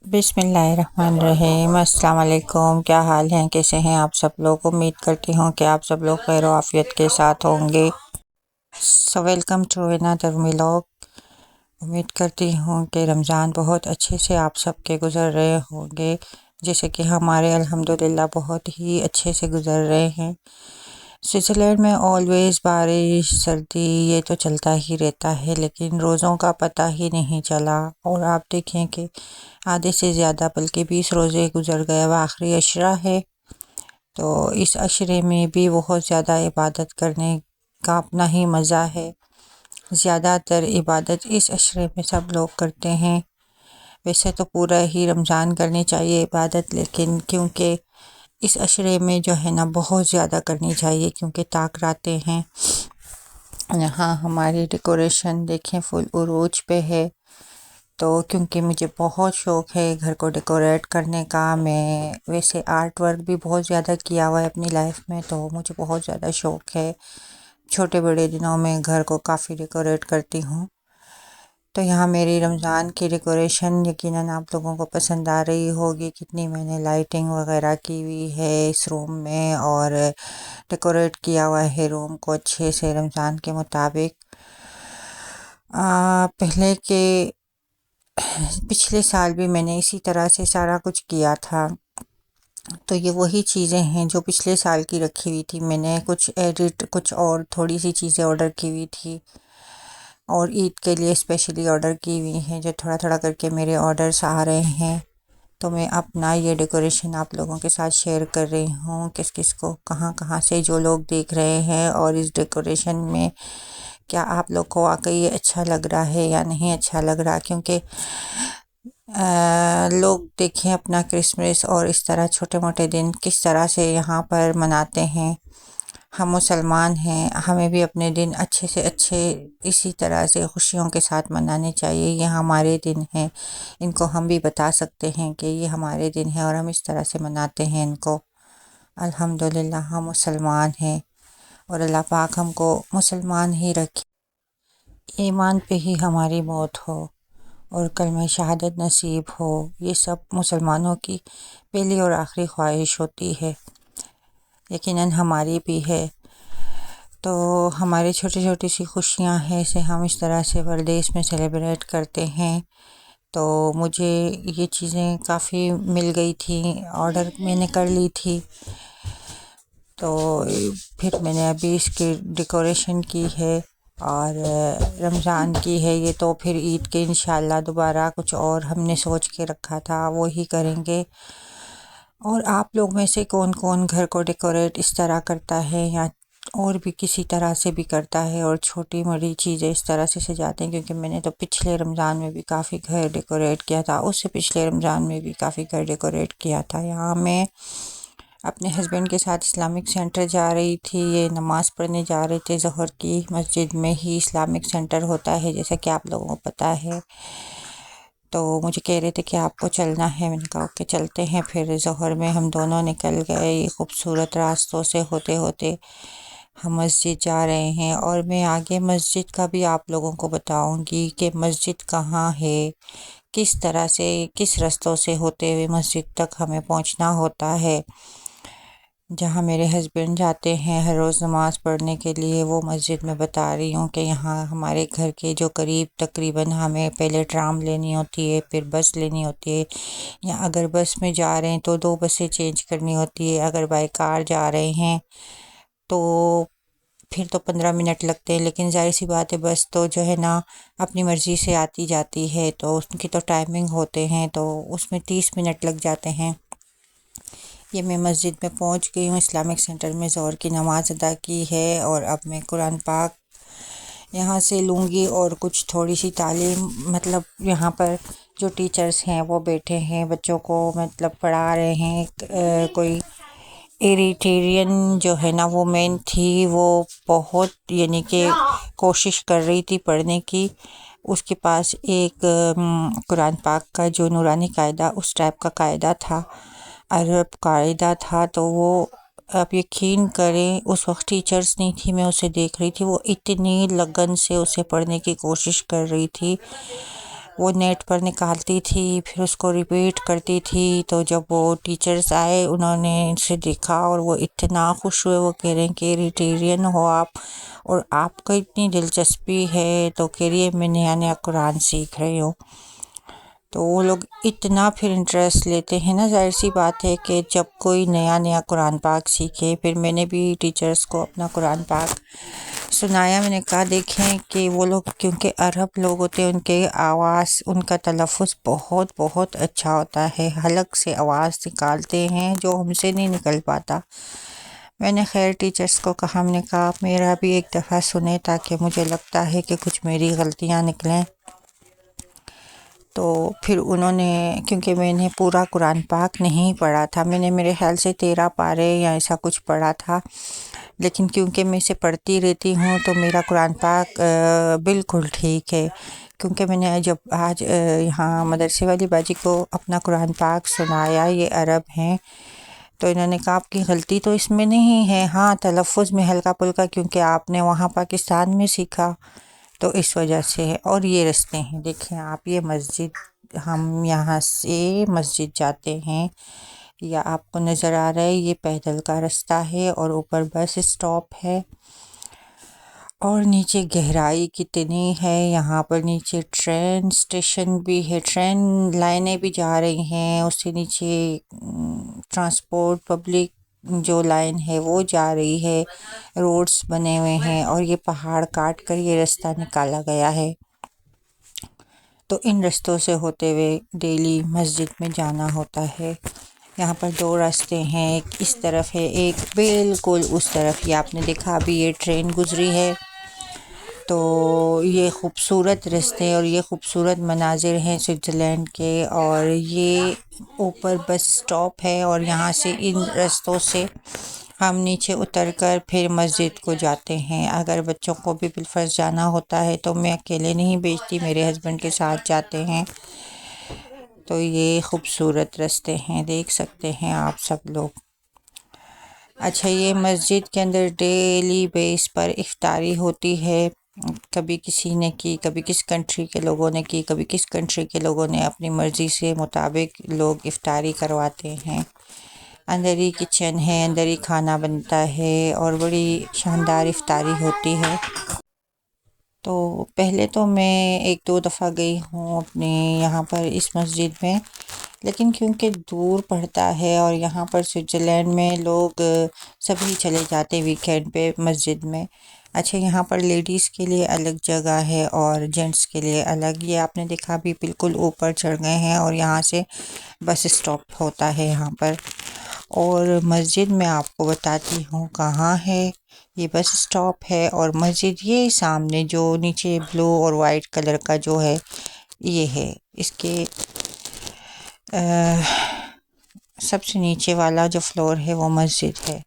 बिस्मिल्लाहिर्रहमानिर्रहीम। अस्सलाम वालेकुम। क्या हाल है, कैसे हैं आप सब लोग। उम्मीद करती हूँ कि आप सब लोग खैर आफियत के साथ होंगे। So welcome to another vlog. उम्मीद करती हूँ कि रमज़ान बहुत अच्छे से आप सब के गुज़र रहे होंगे, जैसे कि हमारे अल्हम्दुलिल्लाह बहुत ही अच्छे से गुज़र रहे हैं। स्विट्ज़रलैंड में ऑलवेज़ बारिश सर्दी ये तो चलता ही रहता है, लेकिन रोज़ों का पता ही नहीं चला। और आप देखें कि आधे से ज़्यादा बल्कि 20 रोज़े गुज़र गए, अब आखिरी अशरा है। तो इस अशरे में भी बहुत ज़्यादा इबादत करने का अपना ही मज़ा है। ज़्यादातर इबादत इस अशरे में सब लोग करते हैं। वैसे तो पूरा ही रमज़ान करनी चाहिए इबादत, लेकिन क्योंकि इस अशरे में जो है ना बहुत ज़्यादा करनी चाहिए, क्योंकि ताक रातें हैं। यहाँ हमारी डेकोरेशन देखें फुल उरूज पे है। तो क्योंकि मुझे बहुत शौक़ है घर को डेकोरेट करने का, मैं वैसे आर्ट वर्क भी बहुत ज़्यादा किया हुआ है अपनी लाइफ में, तो मुझे बहुत ज़्यादा शौक़ है। छोटे बड़े दिनों में घर को काफ़ी डेकोरेट करती हूँ। तो यहाँ मेरी रमज़ान की डेकोरेशन यकीनन आप लोगों को पसंद आ रही होगी। कितनी मैंने लाइटिंग वगैरह की हुई है इस रूम में, और डेकोरेट किया हुआ है रूम को अच्छे से रमज़ान के मुताबिक। पहले के पिछले साल भी मैंने इसी तरह से सारा कुछ किया था। तो ये वही चीज़ें हैं जो पिछले साल की रखी हुई थी। मैंने कुछ एडिट, कुछ और थोड़ी सी चीज़ें ऑर्डर की हुई थी, और ईद के लिए स्पेशली ऑर्डर की हुई हैं, जो थोड़ा थोड़ा करके मेरे ऑर्डर्स आ रहे हैं। तो मैं अपना ये डेकोरेशन आप लोगों के साथ शेयर कर रही हूँ, किस किस को कहाँ कहाँ से जो लोग देख रहे हैं, और इस डेकोरेशन में क्या आप लोग को वाकई ये अच्छा लग रहा है या नहीं अच्छा लग रहा। क्योंकि लोग देखें अपना क्रिसमस और इस तरह छोटे मोटे दिन किस तरह से यहाँ पर मनाते हैं। हम मुसलमान हैं, हमें भी अपने दिन अच्छे से अच्छे इसी तरह से खुशियों के साथ मनाने चाहिए। ये हमारे दिन हैं, इनको हम भी बता सकते हैं कि ये हमारे दिन हैं और हम इस तरह से मनाते हैं इनको। अल्हम्दुलिल्लाह हम मुसलमान हैं, और अल्लाह पाक हमको मुसलमान ही रखे, ईमान पे ही हमारी मौत हो और कलमा शहादत नसीब हो। ये सब मुसलमानों की पहली और आखिरी ख्वाहिश होती है, यकीनन हमारी भी है। तो हमारी छोटी छोटी सी खुशियाँ हैं, इसे हम इस तरह से परदेश में सेलिब्रेट करते हैं। तो मुझे ये चीज़ें काफ़ी मिल गई थी, ऑर्डर मैंने कर ली थी। तो फिर मैंने अभी इसकी डेकोरेशन की है, और रमज़ान की है ये, तो फिर ईद के इंशाल्लाह दोबारा कुछ और हमने सोच के रखा था वो ही करेंगे। और आप लोग में से कौन कौन घर को डेकोरेट इस तरह करता है, या और भी किसी तरह से भी करता है, और छोटी बड़ी चीज़ें इस तरह से सजाते हैं। क्योंकि मैंने तो पिछले रमज़ान में भी काफ़ी घर डेकोरेट किया था, उससे पिछले रमज़ान में भी काफ़ी घर डेकोरेट किया था। यहाँ मैं अपने हस्बैंड के साथ इस्लामिक सेंटर जा रही थी, ये नमाज़ पढ़ने जा रहे थे ज़ोहर की। मस्जिद में ही इस्लामिक सेंटर होता है, जैसा कि आप लोगों को पता है। तो मुझे कह रहे थे कि आपको चलना है, मैंने कहा ओके चलते हैं। फिर ज़ोहर में हम दोनों निकल गए, ये खूबसूरत रास्तों से होते होते हम मस्जिद जा रहे हैं। और मैं आगे मस्जिद का भी आप लोगों को बताऊंगी कि मस्जिद कहाँ है, किस तरह से किस रास्तों से होते हुए मस्जिद तक हमें पहुंचना होता है। जहाँ मेरे हस्बैंड जाते हैं हर रोज़ नमाज़ पढ़ने के लिए, वो मस्जिद में बता रही हूँ कि यहाँ हमारे घर के जो करीब तकरीबन हमें पहले ट्राम लेनी होती है, फिर बस लेनी होती है, या अगर बस में जा रहे हैं तो 2 बसें चेंज करनी होती है। अगर बाय कार जा रहे हैं तो फिर तो 15 मिनट लगते हैं, लेकिन जाहिर सी बात है बस तो जो है ना अपनी मर्ज़ी से आती जाती है, तो उसकी तो टाइमिंग होते हैं, तो उसमें 30 मिनट लग जाते हैं। ये मैं मस्जिद में पहुंच गई हूँ, इस्लामिक सेंटर में ज़ोहर की नमाज़ अदा की है, और अब मैं कुरान पाक यहाँ से लूँगी और कुछ थोड़ी सी तालीम, मतलब यहाँ पर जो टीचर्स हैं वो बैठे हैं, बच्चों को मतलब पढ़ा रहे हैं। कोई एरिटेरियन जो है ना वुमेन थी, वो बहुत यानी कि कोशिश कर रही थी पढ़ने की। उसके पास एक कुरान पाक का जो नूरानी कायदा उस टाइप का कायदा था, अरब कायदा था, तो वो आप यकीन करें उस वक्त टीचर्स नहीं थी, मैं उसे देख रही थी, वो इतनी लगन से उसे पढ़ने की कोशिश कर रही थी। वो नेट पर निकालती थी, फिर उसको रिपीट करती थी। तो जब वो टीचर्स आए उन्होंने इनसे देखा और वो इतना खुश हुए, वो कह रहे हैं कि रिटेरियन हो आप और आपको इतनी दिलचस्पी है, तो कह रही है मैं नया नया कुरान सीख रही हूँ। तो वो लोग इतना फिर इंटरेस्ट लेते हैं ना, ज़ाहिर सी बात है कि जब कोई नया नया कुरान पाक सीखे। फिर मैंने भी टीचर्स को अपना कुरान पाक सुनाया। मैंने कहा देखें कि वो लोग क्योंकि अरब लोग होते हैं, उनके आवाज़, उनका तलफ़ुज़ बहुत बहुत अच्छा होता है, हलक से आवाज़ निकालते हैं जो हमसे नहीं निकल पाता। मैंने खैर टीचर्स को कहा, मैंने कहा आप मेरा भी एक दफ़ा सुने ताकि मुझे लगता है कि कुछ मेरी गलतियाँ निकलें। तो फिर उन्होंने, क्योंकि मैंने पूरा कुरान पाक नहीं पढ़ा था, मैंने मेरे ख्याल से 13 पारे या ऐसा कुछ पढ़ा था, लेकिन क्योंकि मैं इसे पढ़ती रहती हूँ तो मेरा कुरान पाक बिल्कुल ठीक है। क्योंकि मैंने जब आज यहाँ मदरसे वाली बाजी को अपना कुरान पाक सुनाया, ये अरब हैं, तो इन्होंने कहा आपकी गलती तो इसमें नहीं है, हाँ तलफ़ुज़ में हल्का पुल्का क्योंकि आपने वहाँ पाकिस्तान में सीखा तो इस वजह से है। और ये रास्ते हैं, देखें आप, ये मस्जिद, हम यहाँ से मस्जिद जाते हैं, या आपको नज़र आ रहा है ये पैदल का रास्ता है और ऊपर बस स्टॉप है और नीचे गहराई कितनी है। यहाँ पर नीचे ट्रेन स्टेशन भी है, ट्रेन लाइनें भी जा रही हैं, उससे नीचे ट्रांसपोर्ट पब्लिक जो लाइन है वो जा रही है, रोड्स बने हुए हैं और ये पहाड़ काट कर ये रास्ता निकाला गया है। तो इन रास्तों से होते हुए डेली मस्जिद में जाना होता है। यहाँ पर दो रास्ते हैं, एक इस तरफ है, एक बिल्कुल उस तरफ। ये आपने देखा अभी ये ट्रेन गुजरी है। तो ये खूबसूरत रास्ते और ये खूबसूरत मनाजिर हैं स्विट्ज़रलैंड के। और ये ऊपर बस स्टॉप है और यहाँ से इन रास्तों से हम नीचे उतरकर फिर मस्जिद को जाते हैं। अगर बच्चों को भी बिलफर्ज जाना होता है तो मैं अकेले नहीं भेजती, मेरे हस्बैंड के साथ जाते हैं। तो ये खूबसूरत रास्ते हैं, देख सकते हैं आप सब लोग। अच्छा, ये मस्जिद के अंदर डेली बेस पर इफ्तारी होती है। कभी किसी ने की, कभी किस कंट्री के लोगों ने की, कभी किस कंट्री के लोगों ने, अपनी मर्ज़ी से मुताबिक लोग इफ्तारी करवाते हैं। अंदर ही किचन है, अंदर ही खाना बनता है और बड़ी शानदार इफ्तारी होती है। तो पहले तो मैं एक दो दफ़ा गई हूँ अपने यहाँ पर इस मस्जिद में, लेकिन क्योंकि दूर पड़ता है और यहाँ पर स्विट्ज़रलैंड में लोग सभी चले जाते वीकेंड पे मस्जिद में। अच्छा, यहाँ पर लेडीज़ के लिए अलग जगह है और जेंट्स के लिए अलग। ये आपने देखा भी बिल्कुल ऊपर चढ़ गए हैं और यहाँ से बस स्टॉप होता है यहाँ पर। और मस्जिद मैं आपको बताती हूँ कहाँ है। ये बस स्टॉप है और मस्जिद ये सामने जो नीचे ब्लू और वाइट कलर का जो है ये है। इसके सबसे नीचे वाला जो फ्लोर है वो मस्जिद है।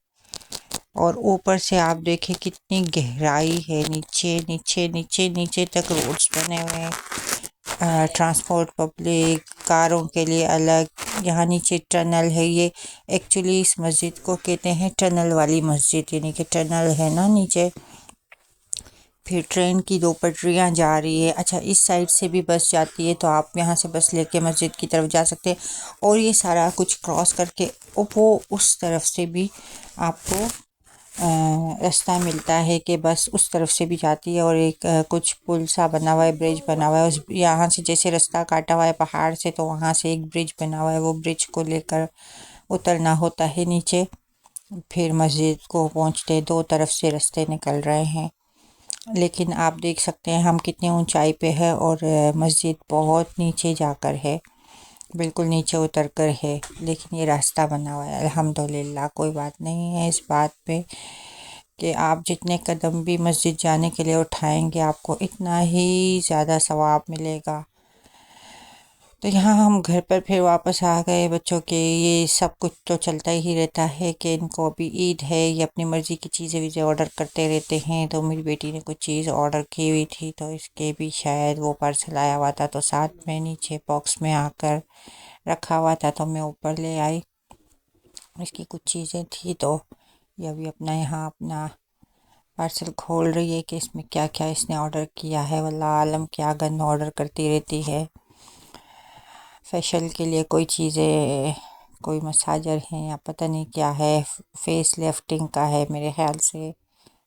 और ऊपर से आप देखें कितनी गहराई है, नीचे नीचे नीचे नीचे तक रोड्स बने हुए हैं। ट्रांसपोर्ट पब्लिक, कारों के लिए अलग। यहाँ नीचे टनल है। ये एक्चुअली इस मस्जिद को कहते हैं टनल वाली मस्जिद, यानी कि टनल है ना नीचे। फिर ट्रेन की दो पटरियाँ जा रही है। अच्छा, इस साइड से भी बस जाती है तो आप यहाँ से बस लेके मस्जिद की तरफ जा सकते हैं। और ये सारा कुछ क्रॉस करके वो उस तरफ से भी आपको रास्ता मिलता है कि बस उस तरफ से भी जाती है। और एक कुछ पुल सा बना हुआ है, ब्रिज बना हुआ है। उस यहाँ से जैसे रास्ता काटा हुआ है पहाड़ से, तो वहाँ से एक ब्रिज बना हुआ है, वो ब्रिज को लेकर उतरना होता है नीचे। फिर मस्जिद को पहुँचते दो तरफ से रास्ते निकल रहे हैं। लेकिन आप देख सकते हैं हम कितनी ऊंचाई पे है और मस्जिद बहुत नीचे जाकर है, बिल्कुल नीचे उतर कर है। लेकिन ये रास्ता बना हुआ है, अल्हम्दुलिल्लाह। कोई बात नहीं है इस बात पे कि आप जितने कदम भी मस्जिद जाने के लिए उठाएंगे आपको इतना ही ज़्यादा सवाब मिलेगा। तो यहाँ हम घर पर फिर वापस आ गए। बच्चों के ये सब कुछ तो चलता ही रहता है कि इनको अभी ईद है, ये अपनी मर्ज़ी की चीज़ें वीज़ें ऑर्डर करते रहते हैं। तो मेरी बेटी ने कुछ चीज़ ऑर्डर की हुई थी, तो इसके भी शायद वो पार्सल आया हुआ था, तो साथ में नीचे बॉक्स में आकर रखा हुआ था, तो मैं ऊपर ले आई। इसकी कुछ चीज़ें थी तो ये अभी अपना यहाँ अपना पार्सल खोल रही है कि इसमें क्या क्या इसने ऑर्डर किया है। वल्लाह आलम क्या गंद ऑर्डर करती रहती है। फेशियल के लिए कोई चीज़ें, कोई मसाजर हैं या पता नहीं क्या है, फेस लिफ्टिंग का है मेरे ख्याल से,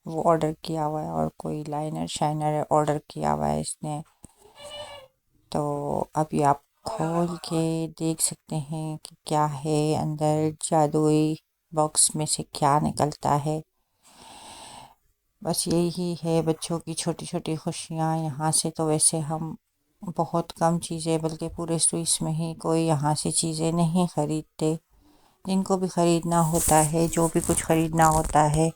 वो ऑर्डर किया हुआ है, और कोई लाइनर शाइनर ऑर्डर किया हुआ है इसने। तो अभी आप खोल के देख सकते हैं कि क्या है अंदर, जादुई बॉक्स में से क्या निकलता है। बस यही है बच्चों की छोटी छोटी खुशियाँ। यहाँ से तो वैसे हम बहुत कम चीज़ें, बल्कि पूरे स्विस में ही कोई यहाँ से चीज़ें नहीं ख़रीदते। जिनको भी ख़रीदना होता है, जो भी कुछ ख़रीदना होता है,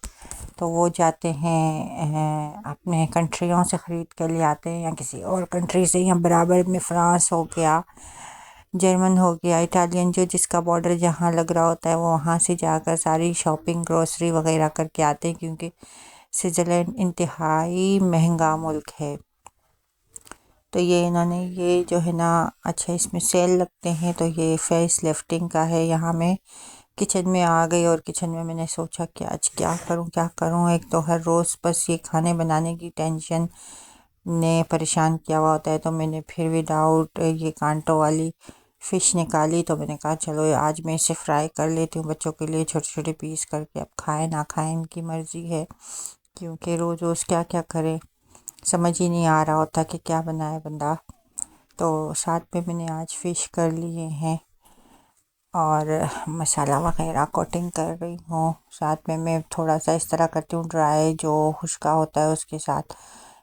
तो वो जाते हैं अपने कंट्रियों से ख़रीद कर ले आते हैं, या किसी और कंट्री से, या बराबर में फ्रांस हो गया, जर्मन हो गया, इटालियन, जो जिसका बॉर्डर जहाँ लग रहा होता है वो वहाँ से जाकर सारी शॉपिंग ग्रोसरी वगैरह करके आते हैं, क्योंकि स्विट्ज़रलैंड इंतहाई महंगा मुल्क है। तो ये इन्होंने ये जो है ना, अच्छा इसमें सेल लगते हैं, तो ये फेस लिफ्टिंग का है। यहाँ मैं किचन में आ गई, और किचन में मैंने सोचा कि आज क्या करूँ। एक तो हर रोज़ बस ये खाने बनाने की टेंशन ने परेशान किया हुआ होता है, तो मैंने फिर विदाउट ये कांटों वाली फ़िश निकाली। तो मैंने कहा चलो आज मैं इसे फ्राई कर लेती हूँ बच्चों के लिए छोटे छोटे पीस करके। अब खाएं ना खाएं इनकी मर्ज़ी है, क्योंकि रोज़ रोज़ क्या क्या करें, समझ ही नहीं आ रहा होता कि क्या बनाए बंदा। तो साथ में मैंने आज फ़िश कर लिए हैं, और मसाला वगैरह कोटिंग कर रही हूँ। साथ में मैं थोड़ा सा इस तरह करती हूँ, ड्राई जो खुश्का होता है उसके साथ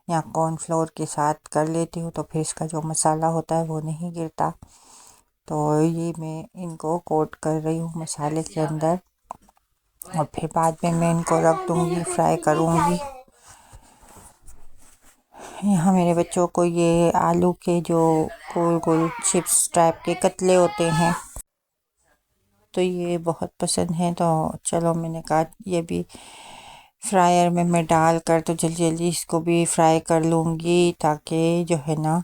या कॉर्नफ्लोर के साथ कर लेती हूँ, तो फिर इसका जो मसाला होता है वो नहीं गिरता। तो ये मैं इनको कोट कर रही हूँ मसाले के अंदर, और फिर बाद में मैं इनको रख दूँगी, फ्राई करूँगी। यहाँ मेरे बच्चों को ये आलू के जो गोल गोल चिप्स टाइप के कतले होते हैं, तो ये बहुत पसंद है। तो चलो मैंने कहा ये भी फ्रायर में मैं डाल कर तो जल्दी जल्दी इसको भी फ्राई कर लूँगी, ताकि जो है ना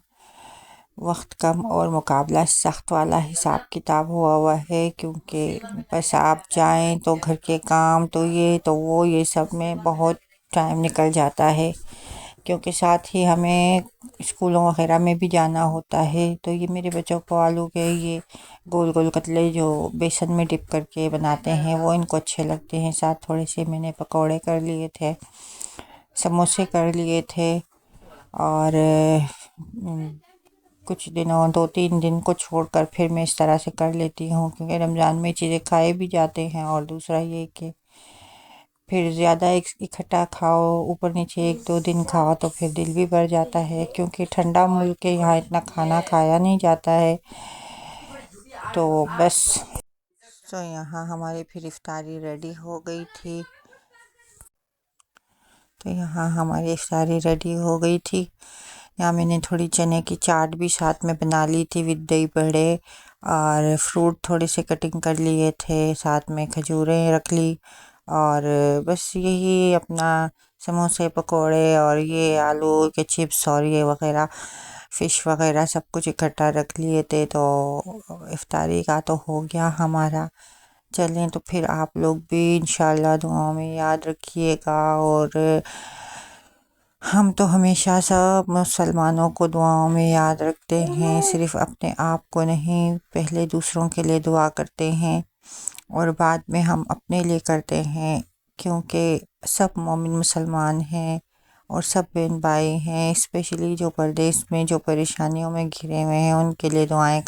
वक्त कम और मुकाबला सख्त वाला हिसाब किताब हुआ है। क्योंकि बस आप जाएं तो घर के काम, तो ये तो वो, ये सब में बहुत टाइम निकल जाता है, क्योंकि साथ ही हमें स्कूलों वगैरह में भी जाना होता है। तो ये मेरे बच्चों को आलू के ये गोल गोल कतले जो बेसन में डिप करके बनाते हैं वो इनको अच्छे लगते हैं। साथ थोड़े से मैंने पकौड़े कर लिए थे, समोसे कर लिए थे, और कुछ दिनों 2-3 दिन को छोड़कर फिर मैं इस तरह से कर लेती हूँ, क्योंकि रमज़ान में चीज़ें खाए भी जाते हैं, और दूसरा ये कि फिर ज़्यादा इकट्ठा खाओ, ऊपर नीचे 1-2 दिन खाओ, तो फिर दिल भी भर जाता है, क्योंकि ठंडा मुल्क है, यहाँ इतना खाना खाया नहीं जाता है। तो बस, तो यहाँ हमारी फिर इफ्तारी रेडी हो गई थी। यहाँ मैंने थोड़ी चने की चाट भी साथ में बना ली थी विद दही बड़े, और फ्रूट थोड़े से कटिंग कर लिए थे, साथ में खजूरें रख ली, और बस यही अपना समोसे पकोड़े और ये आलू के चिप्स और ये वगैरह फ़िश वगैरह सब कुछ इकट्ठा रख लिए थे। तो इफ्तारी का तो हो गया हमारा। चलें, तो फिर आप लोग भी इंशाल्लाह दुआओं में याद रखिएगा, और हम तो हमेशा सब मुसलमानों को दुआओं में याद रखते हैं, सिर्फ़ अपने आप को नहीं, पहले दूसरों के लिए दुआ करते हैं और बाद में हम अपने लिए करते हैं, क्योंकि सब मोमिन मुसलमान हैं और सब बहन भाई हैं। स्पेशली जो परदेश में जो परेशानियों में घिरे हुए हैं उनके लिए दुआएं